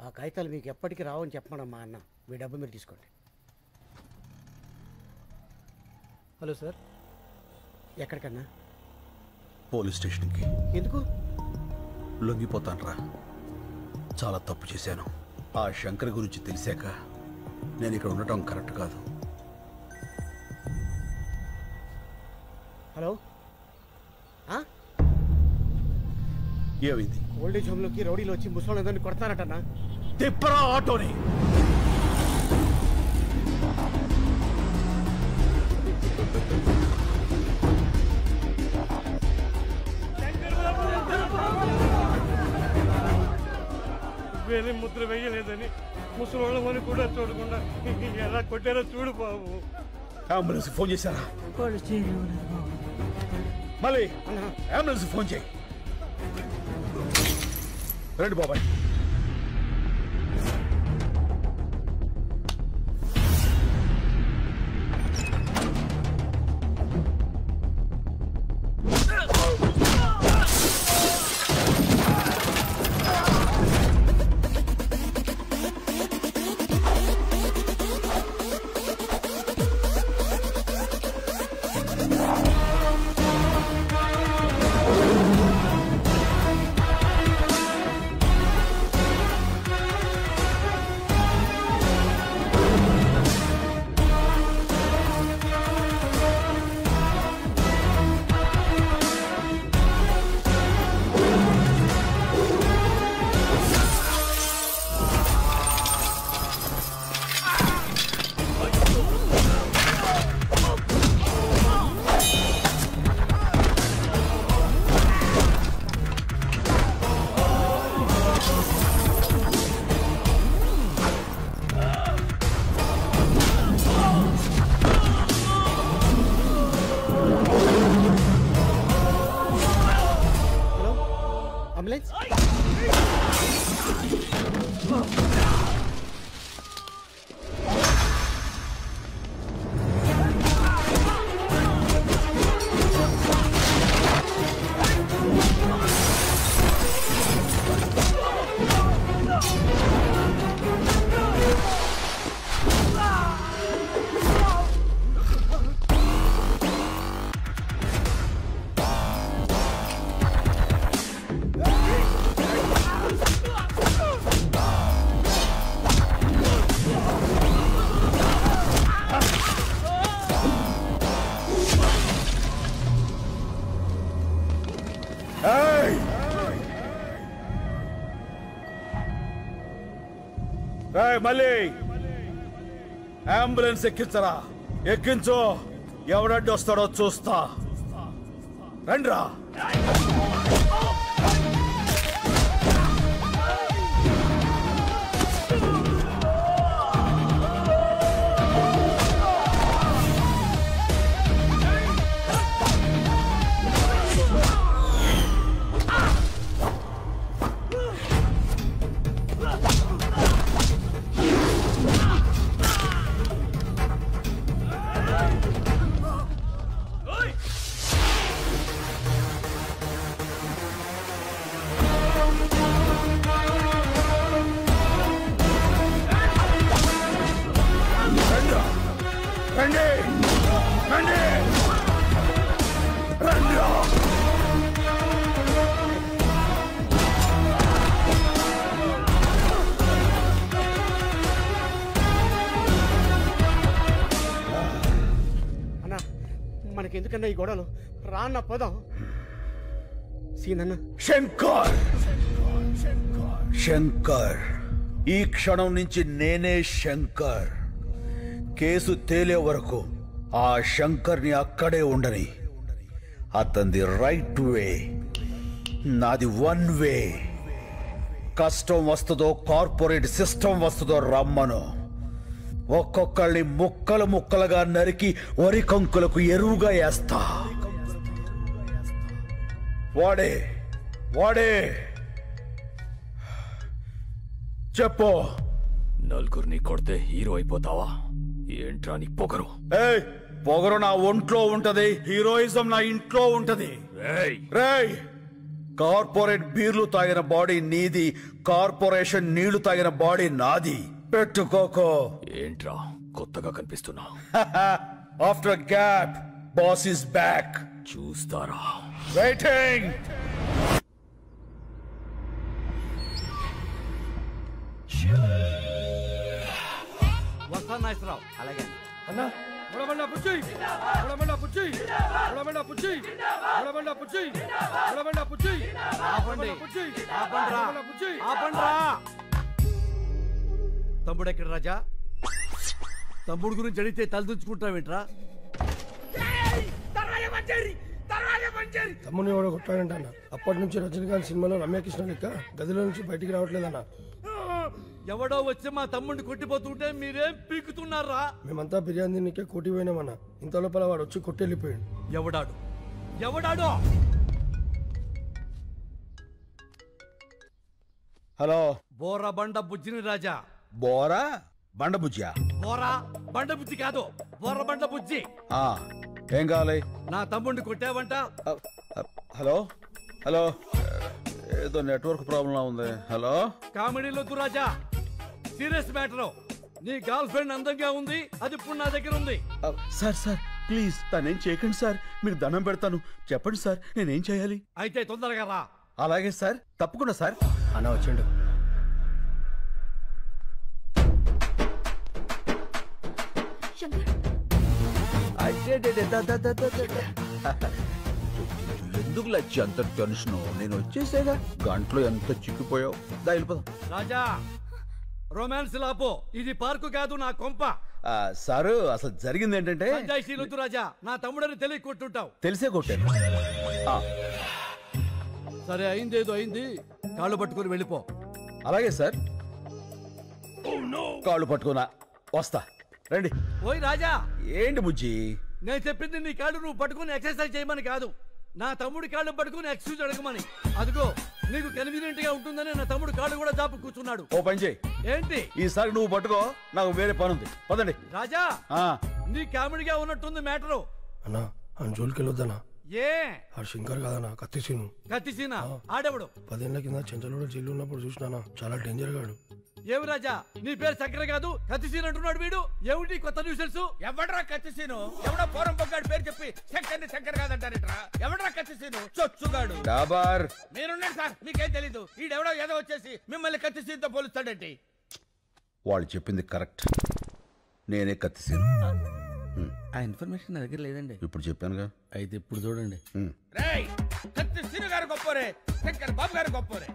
ఆ కాగితాలు మీకు ఎప్పటికీ రావని చెప్పమనమ్మా అన్న. మీ డబ్బు మీరు తీసుకోండి. Hello sir. ఎక్కడికన్నా? పోలీస్ స్టేషన్కి. ఎందుకు? లొంగిపోతానురా. చాలా తప్పు చేశాను. ఆ శంకర్ గురించి తెలిసాక నేను ఇక్కడ ఉండటం కరెక్ట్ కాదు. హలో, ఏమైంది? ఓల్డేజ్ హోమ్లోకి రౌడీలు వచ్చి ముసలోళ్ళందరినీ కొడతారటన్నా. తిప్పరా ఆటోని. వేరే ముద్ర వేయలేదని ముసలోళ్ళమని కూడా చూడకుండా ఎలా కొట్టారో చూడు బాబు. అంబులెన్స్ ఫోన్ చేశారా? మళ్ళీ అంబులెన్స్ ఫోన్ చేయి. రండి బాబాయ్. మళ్ళీ అంబులెన్స్ ఎక్కించరా. ఎక్కించు. ఎవడడ్డు వస్తాడో చూస్తా. రండ్రా. మనకెందుకన్నా ఈ గొడవలు? రాన్న పదం. సీనన్న. శంకర్, శంకర్, ఈ క్షణం నుంచి నేనే శంకర్. కేసు తేలే వరకు ఆ శంకర్ని అక్కడే ఉండని. అతనిది రైట్ వే, నాది వన్ వే. కష్టం వస్తుందో కార్పొరేట్ సిస్టమ్ వస్తుందో రమ్మను. ఒక్కొక్కళ్ళని ముక్కలు ముక్కలుగా నరికి వరి కంకులకు ఎరువుగా వేస్తా. వాడే వాడే చెప్పు. నలుగురిని కొడితే హీరో అయిపోతావా? ఏంట్రా నీ పొగరు? పొగరు నా ఒంట్లో ఉంటది, హీరోయిజం నా ఇంట్లో ఉంటది. రేయ్, కార్పొరేట్ బీర్లు తాగిన బాడీ నీది, కార్పొరేషన్ నీళ్లు తాగిన బాడీ నాది. పెట్టుకోకో. ఏంట్రా కొత్తగా కనిపిస్తున్నా? After gap boss is back. చూస్తారా? వెయిటింగ్. వస్తా నాగేశ్వరరావు. అలాగే అన్నా బుడబండ పుచ్చి బుడబండ పుచ్చి బుడబండ పుచ్చి బుడబండ పుచ్చి బుడబండ పుచ్చి ఆపండి పుచ్చి ఆపండ్రా పుచ్చి ఆపండ్రా. తమ్ముడు ఎక్కడ రాజా? తమ్ముడు గురించి అడిగితే తలదించుకుంటావేంట్రా? తమ్ముని ఎవడో కొట్టాడంట అన్న. అప్పటి నుంచి రజనీకాంత్ సినిమాలో రమ్యకృష్ణ లెక్క గదిలో నుంచి బయటికి రావట్లేదన్న. ఎవడో వచ్చి మా తమ్ముడిని కొట్టిపోతుంటే మీరేం పీకుతున్నారా? మేమంతా బిర్యానీ తిన్నికే కోటి పోయినామన్న. ఇంత లోపల వాడు వచ్చి కొట్టెళ్ళిపోయాడు. ఎవడాడు ఎవడాడో? హలో. బోరా బండ బుజ్జిని రాజా. బోరా బండ బుజ్జా? బోరా బండ బుజ్జి కాదు, బోర బండ బుజ్జి. ఏం కావాలి? నా తమ్ముడిని కొట్టావంట. హలో హలో, ఏదో నెట్వర్క్ ప్రాబ్లం ఉంది. హలో. కామెడీలో రాజా, సీరియస్ మ్యాటర్. నీ గర్ల్ ఫ్రెండ్ అందంగా ఉంది, అది ఇప్పుడు నా దగ్గర ఉంది. సార్ సార్ ప్లీజ్ తనేం చేయకండి సార్, మీకు దండం పెడతాను. చెప్పండి సార్, నేనేం చేయాలి? అయితే తొందరగా రా. అలాగే సార్, తప్పకుండా సార్. అన్న వచ్చిండు. ఎందుకు లచ్చి అంత టెన్షన్? నేను వచ్చేసేగా, గంటలో ఎంత చిక్కిపోయావు. దా వెళ్ళిపోదాం. రాజా, రొమాన్స్ లాపో, ఇది పార్కు కాదు, నా కొంప. సారు అసలు జరిగింది ఏంటంటే, పంచాయతీలొద్దు రాజా, నా తమ్ముడని తెలియ కొట్టుంటావు. తెలిసే కొట్టాను. సరే, అయిందేదో అయింది, కాళ్ళు పట్టుకుని వెళ్ళిపో. అలాగే సార్. కాళ్ళు పట్టుకున్నా, వస్తా. రండి. ఓయ్ రాజా. ఏంటి బుజ్జి? నేను చెప్పింది నీ కాళ్ళు నువ్వు పట్టుకుని ఎక్సర్సైజ్ చేయమని కాదు, నా తమ్ముడి కాళ్ళు పట్టుకుని ఎక్స్క్యూజ్ అడగమని. అదిగో నీకు కన్వీనియంట్ గా ఉంటుందని నా తమ్ముడు కాళ్ళు కూడా జాపు కూర్చున్నాడు. ఓ పని చేయి. ఏంటి? ఈసారి నువ్వు పట్టుకో, నాకు వేరే పని ఉంది. పదండి. రాజా, నీ కామెడీగా ఉన్నట్టుంది మ్యాటరు. అన్నా ఆ జోలికి వెళ్ళొద్దన్నా. ఏ ఆ శంకర్ కాదన్నా, కత్తిసీను. కత్తిసీనా? ఆడెవడు? 10 ఏళ్ల కింద చెంచలోడు జైలు ఉన్నప్పుడు చూసినానా, చాలా డేంజర్ గాడు. ఏమి రాజా, నీ పేరు శంకర్ కాదు కత్తిసీన్ అంటున్నాడు వీడు. ఏమిటి కొత్త న్యూసెన్స్? ఎవడ్రా కత్తిసీను? ఎవడో పోరం పొగ్గాడు పేరు చెప్పి శంకర్ కాదంటారేట్రా? ఎవడ్రా కత్తిసీను? చొచ్చుగాడు. డాబార్. మీరున్నారు సార్, మీకేం తెలీదు. ఈడెవడో ఏదో వచ్చేసి మిమ్మల్ని కత్తిసీన్తో పోలుస్తాడేంటి? వాళ్ళు చెప్పింది కరెక్ట్, నేనే కత్తిసీను. ఆ ఇన్ఫర్మేషన్ నా దగ్గర లేదండి. ఇప్పుడు చెప్పానుగా. అయితే ఇప్పుడు చూడండి. రేయ్, కత్తిసీను గారు గొప్పోరే, శంకర్ బాబు గారు గొప్పోరే.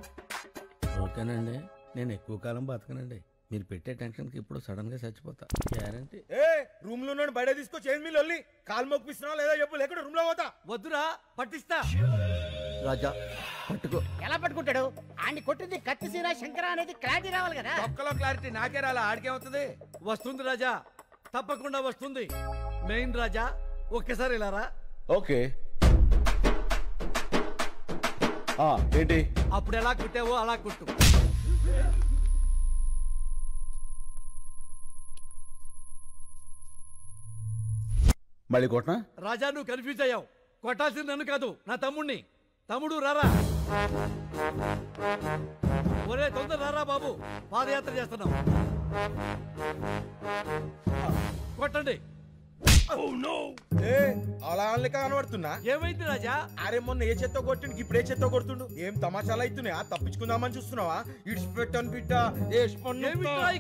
ఓకేనండి, నేను ఎక్కువ కాలం బతకనండి. మీరు పెట్టే టెన్షన్ కి ఇప్పుడు సడన్ గా చచ్చిపోతా గ్యారంటీ. రూమ్ లో బయట తీసుకొచ్చి ఏం మీరు వెళ్ళి కాలు మొక్కిస్తున్నా లేదా చెప్పు, లేకుండా రూమ్ లో పోతా. వద్దురా, పట్టిస్తా. రాజా పట్టుకో. ఎలా పట్టుకుంటాడు? ఆడిని కొట్టింది కత్తిసీన శంకర అనేది క్లారిటీ రావాలి కదా. ఒక్కలో క్లారిటీ నాకే రాలా, ఆడికేమవుతుంది? వస్తుంది రాజా, తప్పకుండా వస్తుంది. మెయిన్ రాజా, ఒక్కసారి ఇలా రా. ఓకే. ఏంటి? అప్పుడు ఎలా కుట్టావో అలా కుట్టు. మళ్ళీ కొట్టనా? రాజా, నువ్వు కన్ఫ్యూజ్ అయ్యావు. కొట్టాల్సింది నన్ను కాదు, నా తమ్ముణ్ణి. తమ్ముడు రారా. ఒరే తొందర రారా బాబు, పాదయాత్ర చేస్తున్నాం. కొట్టండి. అలా కనబడుతున్నా. ఏమైంది రాజా? అరే మొన్న ఏ చెత్త కొట్టిండు, ఇప్పుడు ఏ చెత్త కొడుతుండు? ఏం తమాషాలు అవుతున్నాయా? తప్పించుకుందామని చూస్తున్నావా? ఇడిచిపెట్టను బిడ్డ.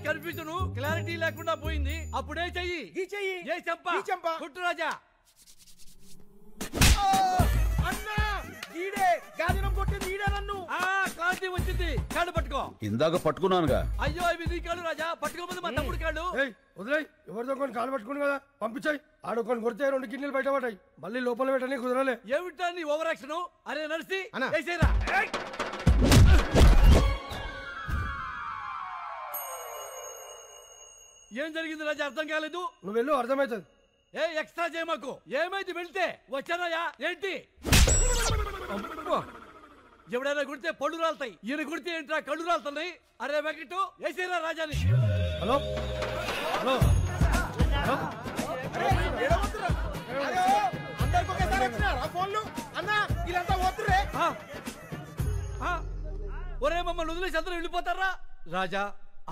కన్ఫ్యూజన్ క్లారిటీ లేకుండా పోయింది. అప్పుడే చెయ్యి. ఈ చెయ్యి. ఏ చెంప ఈ చెంప. కుట్టు రాజా. అన్నా, ఈడే గాజనం కొట్టింది, ఈడే నన్ను. క్లారిటీ వచ్చింది. కాళ్ళు పట్టుకో. ఇందాక పట్టుకున్నానుగా. అయ్యో, ఇవి నీ కాళ్ళు రాజా, పట్టుకోమంది మా తమ్ముడు కాళ్ళు. వదిలేయ్, ఎవరితో కొన్ని కాలు పట్టుకుని కదా పంపించాయి. ఆడొకొని కొడితే 2 కిడ్నీలు బయట పడ్డాయి. మళ్ళీ లోపల పెట్టని కుదరలే. ఏమిటా నీ ఓవర్ యాక్షన్? అరే నర్సి, వేసేరా. ఏం జరిగింది రాజా, అర్థం కాలేదు. నువ్వు వెళ్ళు, అర్థమవుతుంది. ఏ ఎక్స్ట్రా చేయమాకు. ఏమైంది? వెళ్తే వచ్చానయ్యా. ఏంటి? ఎవడైనా కుడితే పళ్ళు రాలుతాయి, ఈయన కుడితే ఏంట్రా కళ్ళు రాలుతున్నాయి. అరే వెంకటు, వేసేరా రాజాని. హలో హలో అందరికి ఒకేసారి వచ్చినారా ఫోన్లు? అన్నా, వీళ్ళంతా పోతుర్రే. ఒరే మమ్మల్ని వదిలేసి అందరూ వెళ్ళిపోతారా? రాజా,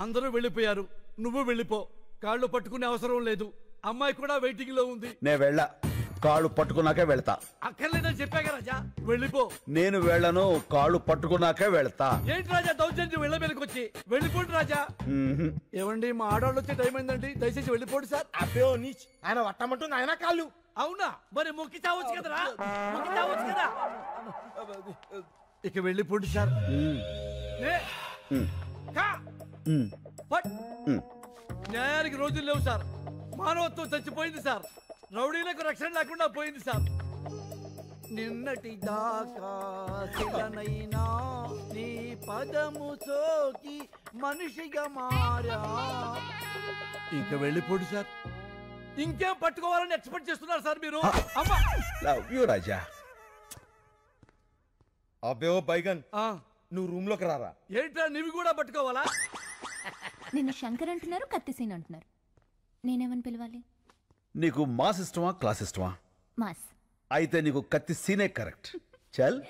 అందరూ వెళ్ళిపోయారు, నువ్వు వెళ్ళిపో. కాళ్ళు పట్టుకునే అవసరం లేదు, అమ్మాయి కూడా వెయిటింగ్ లో ఉంది. నేను వెళ్ళా, కాళ్ళు పట్టుకున్నాకే వెళ్తా. అక్కర్లేదని చెప్పాక రాజా, వెళ్ళిపో. నేను వెళ్ళను, కాళ్ళు పట్టుకున్నాకే వెళ్తా. ఏంటి రాజా దౌర్జన్యం? వెళ్ళ మీదకొచ్చి వెళ్ళిపోండి రాజా. ఏమండి, మా ఆడవాళ్ళు వచ్చే టైం అయిందండి, దయచేసి వెళ్ళిపోండి సార్. అబ్బే నీచ్, ఆయన వట్టమంటుంది ఆయన కాళ్ళు. అవునా? మరి మొక్కి చావచ్చు కదరా, మొక్కి చావచ్చు కదా. ఇక వెళ్ళిపోండి సార్. న్యాయానికి రోజులు లేవు సార్. మానవత్వం చచ్చిపోయింది సార్. రౌడీలకు రక్షణ లేకుండా పోయింది సార్. నిన్నటి దాకా శిలనైనా నీ పదము సోకి మనిషిగా మారా. ఇక వెళ్ళిపోండి సార్. ఇంకేం పట్టుకోవాలని ఎక్స్పెక్ట్ చేస్తున్నారు సార్ మీరు? అమ్మా లవ్ యూ రాజా. అబ్బే ఓ బైగన్, నువ్వు రూమ్ లోకి రారా. ఏంట్రా, నీవి కూడా పట్టుకోవాలా? నిన్ను శంకర్ అంటున్నారు, కత్తిసీన్ అంటున్నారు. నేనేమని పిలవాలి? నీకు మాస్ ఇష్టమా, క్లాస్ ఇష్టమా? మాస్. అయితే నీకు కత్తి సీనే కరెక్ట్. చల్.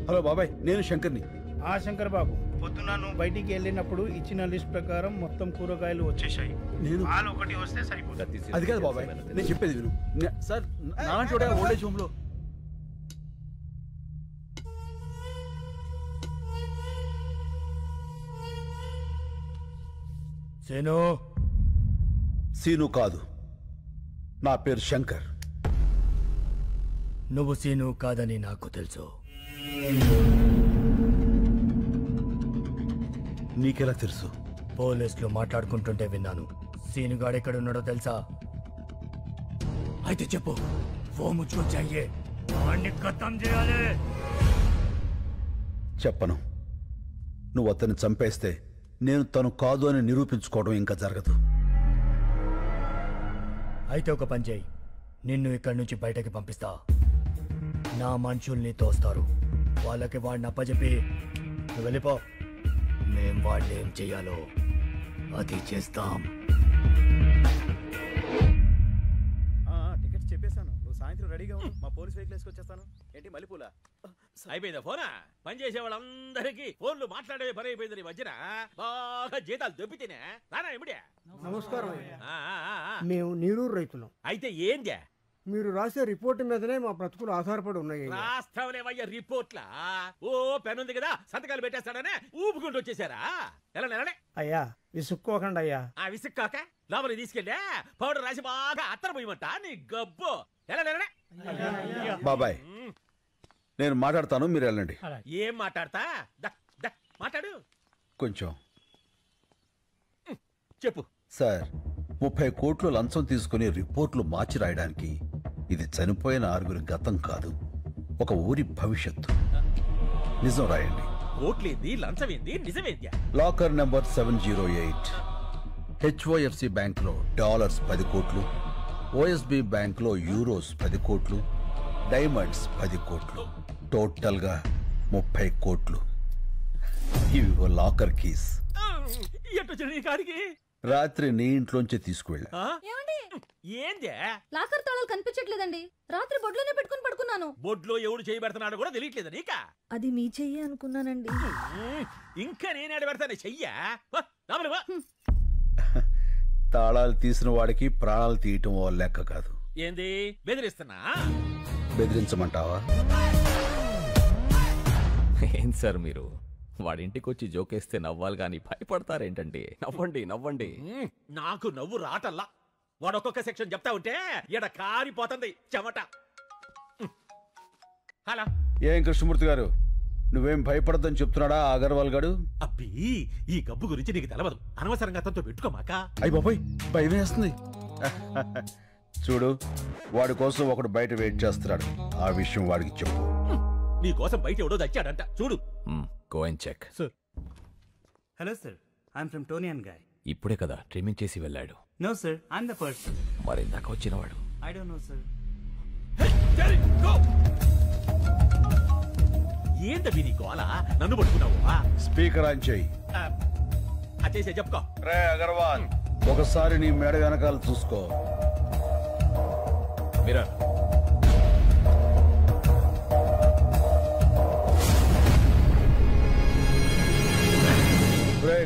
హలో బాబాయ్, నేను శంకర్ని. ఆ శంకర్ బాబు, పొద్దున నువ్వు బయటికి వెళ్ళినప్పుడు ఇచ్చిన లిస్ట్ ప్రకారం మొత్తం కూరగాయలు వచ్చేసాయి. నేను పాలు ఒకటి వస్తే సరిపోతుంది. అది కాదు బాబాయ్, నేను చెప్పేది విను. సార్, నాన్న చూడ ఓల్డేజ్ హోమ్ లో. సీను కాదు, నా పేరు శంకర్. నువ్వు సీను కాదని నాకు తెలుసు. నీకెలా తెలుసు? పోలీసులు మాట్లాడుకుంటుంటే విన్నాను. సీనుగాడు ఎక్కడున్నాడో తెలుసా? అయితే చెప్పు. ఫోన్ ముచ్చుకొని చెయ్యే, వాడిని ఖతం చేయాలి. చెప్పను. నువ్వు అతన్ని చంపేస్తే నేను తను కాదు అని నిరూపించుకోవడం ఇంకా జరగదు. అయితే ఒక పని చేయి, నిన్ను ఇక్కడి నుంచి బయటకి పంపిస్తా. నా మనుషుల్ని తోస్తారు, వాళ్ళకి వాడిని అప్పచెప్పి నువ్వు వెళ్ళిపో. మేం వాళ్ళు ఏం చెయ్యాలో అది చేస్తాం. టికెట్స్ చెప్పేశాను, నువ్వు సాయంత్రం రెడీగా ఉండు. మా పోలీస్ వెహికల్ వేసుకొచ్చేస్తాను. ఏంటి మల్లెపూల? అయిపోయిందా ఫోనా? పని చేసే వాళ్ళందరికీ ఫోన్లు మాట్లాడే పని అయిపోయింది. నీ మధ్యన బాగా జీతాలు దొబ్బితేనే రానా ఇమిడే. నమస్కారం. మేము నీరూరు రైతులం. అయితే ఏందే? మీరు రాసే రిపోర్ట్ మీదనే మా బ్రతుకులు ఆధారపడి ఉన్నాయి. రాస్తావనేవయ్యా రిపోర్ట్లా? ఓ పెన్ ఉంది కదా, సంతకాలు పెట్టేస్తాడనే ఊపుకుంటూ వచ్చేసారా? ఎలా నెలనే? అయ్యా విసుక్కోకండి అయ్యా. ఆ విసుక్కాక లోపలికి తీసుకెళ్ళా పౌడర్ రాసి బాగా అత్తర పోయమంట నీ గబ్బు. ఎలా నెలనే? బాబాయ్, నేను మాట్లాడతాను, మీరు వెళ్ళండి. ఏం మాట్లాడతా? మాట్లాడు కొంచెం. చెప్పు. సార్, 30 కోట్లు లంచం తీసుకుని రిపోర్ట్లు మార్చి రాయడానికి ఇది చనిపోయిన 6 గతం కాదు, ఒక ఊరి భవిష్యత్తు. నిజం రాయండి. కోట్లేంది, లంచమేంది, నిజమేంది? లాకర్ నెంబర్ 708 హెచ్ఓఎఫ్సి బ్యాంక్లో డాలర్స్ 10 కోట్లు, ఓఎస్బి బ్యాంక్లో యూరోస్ 10 కోట్లు, డైమండ్స్ 10 కోట్లు, టోటల్గా 30 కోట్లు. ఇవి లాకర్ కీస్. రాత్రి నీ ఇంట్లోంచి తీసుకువెళ్ళా. ఏందే? లాకర్ తాళాలు కనిపించట్లేదండి. రాత్రి బొడ్లోనే పెట్టుకుని పడుకున్నాను. బొడ్లో ఎవడు చేయబెడుతున్నాడు కూడా తెలియట్లేదు నీకా? అది మీ చెయ్యి అనుకున్నానండి. ఇంకా నేనేడ పెడతాను చెయ్యా? తాళాలు తీసిన వాడికి ప్రాణాలు తీయటం లెక్క కాదు. ఏంది బెదిరిస్తున్నా? బెదిరించమంటావా? ఏం సార్ మీరు వాడింటికి వచ్చి జోకేస్తే నవ్వాలి కానీ భయపడతారేంటండి? నవ్వండి నవ్వండి. నాకు నవ్వు రాటల్లా. వాడు ఒక్కొక్క సెక్షన్ చెప్తా ఉంటే ఈడ కారిపోతుంది చెమట. హలో, ఏం కృష్ణమూర్తి గారు, నువ్వేం భయపడద్దని చెప్తున్నాడా అగర్వాల్ గాడు? అబ్బి, ఈ గబ్బు గురించి నీకు తెలవదు. అనవసరంగా అతనితో పెట్టుకోమాక. అయ్యి బాబోయ్, భయం వేస్తుంది. చూడు, వాడి కోసం ఒకడు బయట వెయిట్ చేస్తున్నాడు. ఆ విషయం వాడికి చెప్పు. నీ కోసం బయట ఎవడో దచ్చాడంట, చూడు. Go and check. Hello sir, I'm from Toni and Guy. ఇప్పుడే కదా ట్రిమ్మింగ్ చేసి వెళ్ళాడు. No sir, I'm the person. మరి ఇందాక వచ్చినవాడు? I don't know sir. ఏంటవి నీ గోల? నన్ను పట్టుకున్నావు? స్పీకర్ ఆన్ చేయి. చేసే చెప్పుకో. రే అగర్వాల్, ఒకసారి నీ మేడ వెనకాల చూసుకో. మీరా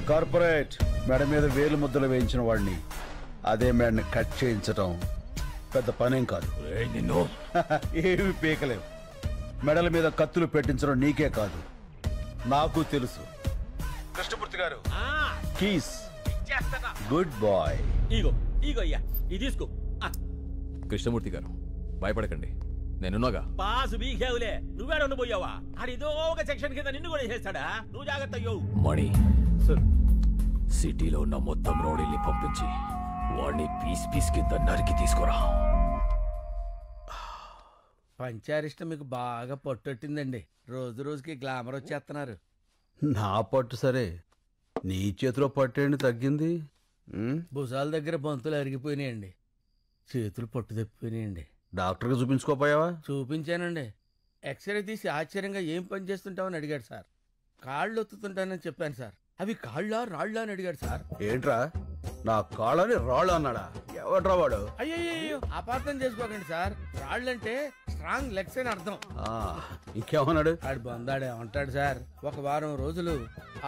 కార్పొరేట్ మేడ మీద వేలు ముద్దలు వేయించిన వాడిని అదే మేడని కట్ చేయించటం పెద్ద పనేం కాదు. ఏమి పీకలేవు. మెడల మీద కత్తులు పెట్టించడం నీకే కాదు నాకు తెలుసు. కృష్ణమూర్తి గారు కీస్. Good boy. ఇగో ఇగో అయ్యా ఇది తీసుకో. కృష్ణమూర్తి గారు భయపడకండి, నేనున్నాగా. పాసు బీకేవులే, నువ్వేడ ఉండిపోయావా? ఆడిదో ఒక సెక్షన్ కింద నిన్ను కూడా చేస్తాడా? నువ్వు జాగ్రత్త అయ్యో. మణి సిటీలో ఉన్న మొత్తం రౌడీల్ని పంపించి వాడిని పీస్ పీస్ కింద నరికి తీసుకురా. పంచారిష్ట మీకు బాగా పట్టొట్టిందండి. రోజు రోజుకి గ్లామర్ వచ్చేస్తున్నారు. నా పట్టు సరే, నీ చేతిలో పట్టేండి తగ్గింది. భుజాల దగ్గర బంతులు అరిగిపోయినాయండి, చేతులు పట్టు తప్పిపోయినాయండి. డాక్టర్కి చూపించుకోపోయావా? చూపించానండి. ఎక్స్రే తీసి ఆశ్చర్యంగా ఏం పని చేస్తుంటావని అడిగాడు సార్. కాళ్ళు ఒత్తుతుంటానని చెప్పాను సార్. అవి కాళ్ళ రాళ్ళ అని అడిగాడు సార్. ఏంట్రా నా కాళ్ళని రాళ్ళు అన్నాడా? ఎవడ్రా వాడు? అయ్యో అపార్థం చేసుకోకండి సార్. రాళ్ళంటే స్ట్రాంగ్ లెగ్స్ అని అర్థం. ఇంకేమన్నాడు? ఆడు బొందాడే ఉంటాడు సార్. ఒక వారం రోజులు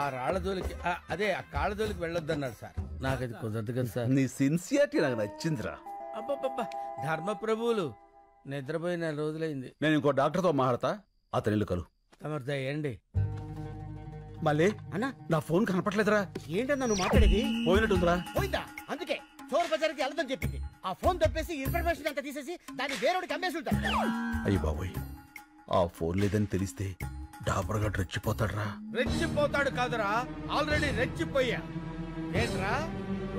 ఆ రాళ్ల జోలికి అదే ఆ కాళ్ళ జోలికి వెళ్ళొద్దన్నాడు సార్. నాకు అది కుదరదు కదా సార్. నీ సిన్సియారిటీ నాకు నచ్చిందిరా. అబ్బబ్బబ్బా, ధర్మప్రభువులు నిద్రపోయి 4 రోజులైంది. నేను ఇంకో డాక్టర్తో మాట్లాడతా, అతని ఇల్లు కలు. తమరు దయండి. మళ్ళీ అన్నా నా ఫోన్ కనపట్లేదురా. ఏంటన్నా నువ్వు మాట్లాడేది? పోయినట్టుందిరా. పోయిందా? అందుకే చోర్ బజార్కి వెళ్దని చెప్పింది. ఆ ఫోన్ తప్పేసి ఇన్ఫర్మేషన్ అంతా తీసేసి దాన్ని వేరేవాడికి అమ్మేసి ఉంటారు. అయ్యి బాబోయ్, ఆ ఫోన్ లేదని తెలిస్తే డాబర్గా రెచ్చిపోతాడ్రా. రెచ్చిపోతాడు కాదురా, ఆల్రెడీ రెచ్చిపోయా. ఏంట్రా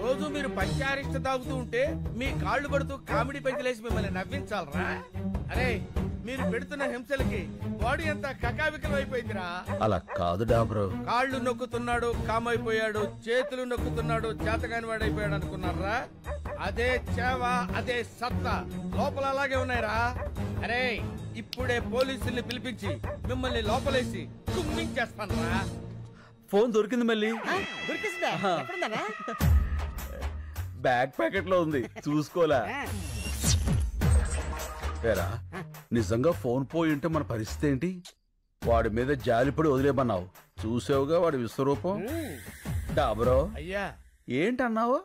రోజు మీరు పంచారిష్ట తాగుతూ ఉంటే మీ కాళ్ళు పడుతూ కామెడీ పెంచలేసి మిమ్మల్ని నవ్వించాలరా? అరే మీరు పెడుతున్న హింసలకి బాడీ అంతా కకావికలం అయిపోయిందిరా. అలా కాదు డాబరు. కాళ్ళు నొక్కుతున్నాడు కామైపోయాడు, చేతులు నొక్కుతున్నాడు చేతగాని వాడైపోయాడు అనుకున్నారా? అదే చేవ, అదే సత్తా లోపల అలాగే ఉన్నాయిరా. అరే ఇప్పుడే పోలీసుల్ని పిలిపించి మిమ్మల్ని లోపలేసి కుమ్మించేస్తానరా. ఫోన్ దొరికింది మళ్ళీ. దొరికిందా? ఎక్కడుందన్నా? బ్యాక్ ప్యాకెట్ లో ఉంది, చూసుకోలే. ఏరా నిజంగా ఫోన్ పోయి ఉంటే మన పరిస్థితి ఏంటి? వాడి మీద జాలిపడి వదిలేమన్నావు, చూసావుగా వాడి విశ్వరూపం. డాబరో అయ్యా ఏంటన్నావు?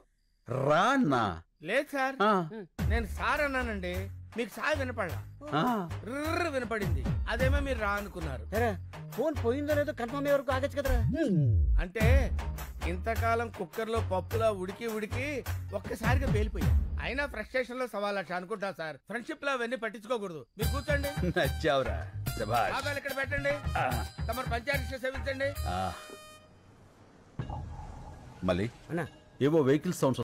రా అన్నా. లేదు సార్, నేను సార్ అన్నానండి. మీకు సార్ వినపడలా, వినపడింది. అదేమో మీరు రా అనుకున్నారు. ఫోన్ పోయిందో లేదో కన్ఫర్మ్ అయ్యే వరకు ఆగచ్చు కదరా. అంటే ఇంతకాలం కుక్కర్లో పప్పులా ఉడికి ఉడికి ఒక్కసారిగా పేలిపోయా. అయినా ఫ్రస్ట్రేషన్ లో 1,00,000 అనుకుంటా సార్. ఫ్రెండ్షిప్ లో అవన్నీ పట్టించుకోకూడదు. మీరు కూర్చోండి. నచ్చావురా, ఆదాలు ఇక్కడ పెట్టండి. తమరు పంచాయతీ సేవించండి. మళ్ళీ ఏవో వెహికల్ సౌండ్స్